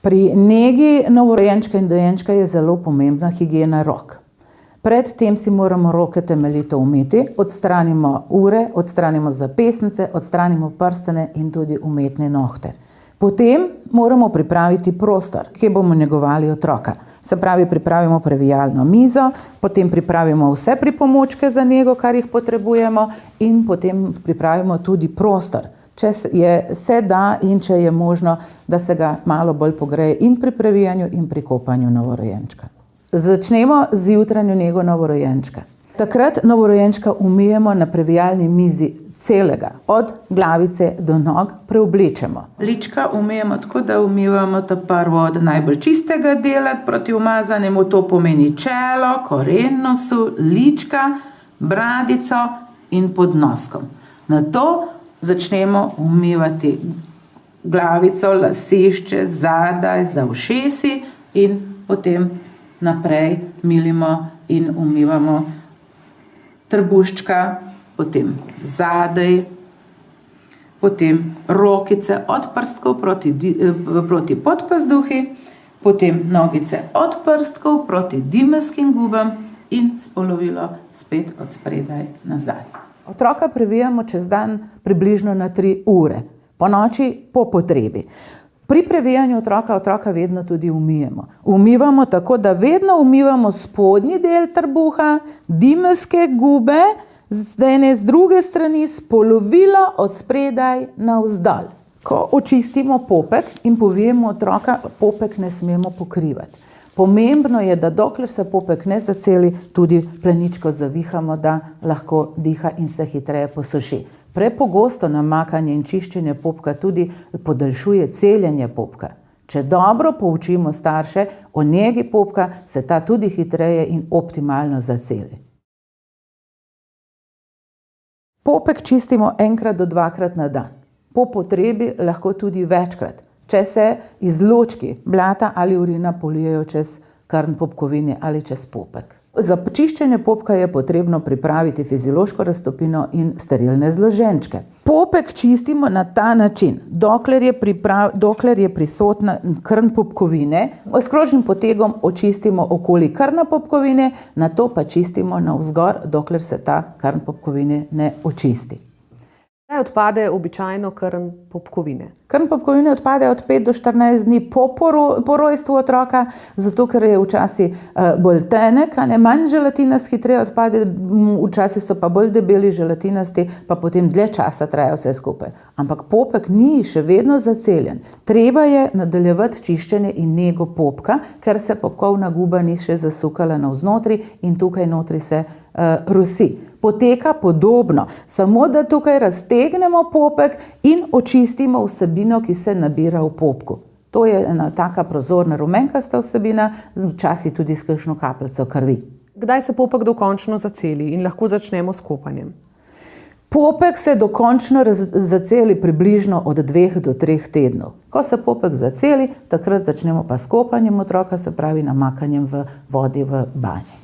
Pri negi novorojenčka in dojenčka je zelo pomembna higiena rok. Pred tem si moramo roke temeljito umiti, odstranimo ure, odstranimo zapestnice, odstranimo prstane in tudi umetne nohte. Potem moramo pripraviti prostor, kjer bomo negovali otroka. Se pravi, pripravimo previjalno mizo, potem pripravimo vse pripomočke za nego, kar jih potrebujemo, in potem pripravimo tudi prostor. Če se da in če je možno, da se ga malo bolj pogreje in pri previjanju in pri kopanju novorojenčka. Začnemo z jutranjo nego novorojenčka. Takrat novorojenčka umijemo na previjalni mizi celega, od glavice do nog preoblečemo. Lička umijemo tako, da umivamo ta prvo od najbolj čistega dela proti umazanemu, to pomeni čelo, koren nosu, lička, bradico in pod noskom. Nato začnemo umivati glavico, lasišče, zadaj, za ušesi in potem naprej milimo in umivamo trebuščka, potem zadaj, potem rokice od prstkov proti podpazduhi, potem nogice od prstkov proti dimelskim gubam in spolovilo spet od spredaj nazaj. Otroka previjamo čez dan približno na 3 ure, po noči po potrebi. Pri previjanju otroka vedno tudi umijemo. Umivamo tako, da vedno umivamo spodnji del trebuha, dimelske gube, z druge strani spolovilo od spredaj navzdol. Ko očistimo popek in povijemo otroka, popek ne smemo pokrivati. Pomembno je, da dokler se popek ne zaceli, tudi pleničko zavihamo, da lahko diha in se hitreje posuši. Prepogosto namakanje in čiščenje popka tudi podaljšuje celjenje popka. Če dobro poučimo starše o negi popka, se ta tudi hitreje in optimalno zaceli. Popek čistimo 1 do 2krat na dan. Po potrebi lahko tudi večkrat, če se izločki blata ali urina polijejo čez krn popkovine ali čez popek. Za čiščenje popka je potrebno pripraviti fiziološko raztopino in sterilne zloženčke. Popek čistimo na ta način, dokler je prisotna krn popkovine. S krožnim potegom očistimo okoli krna popkovine, nato pa čistimo navzgor, dokler se ta krn popkovine ne očisti. Kdaj odpade običajno krn popkovine? Krn popkovine odpade od 5 do 14 dni po rojstvu otroka, zato ker je včasih bolj tenek, manj želatinast hitreje odpade, včasih so pa bolj debeli želatinasti, pa potem dlje časa traja vse skupaj. Ampak popek ni še vedno zaceljen. Treba je nadaljevati čiščenje in nego popka, ker se popkovna guba ni še zasukala navznotri in tukaj notri se rosi. Poteka podobno, samo da tukaj raztegnemo popek in očistimo vsebino, ki se nabira v popku. To je ena taka prozorna rumenkasta vsebina, včasih tudi s kakšno kapljico krvi. Kdaj se popek dokončno zaceli in lahko začnemo s kopanjem? Popek se dokončno zaceli približno od 2 do 3 tednov. Ko se popek zaceli, takrat začnemo pa s kopanjem otroka, se pravi namakanjem v vodi v banji.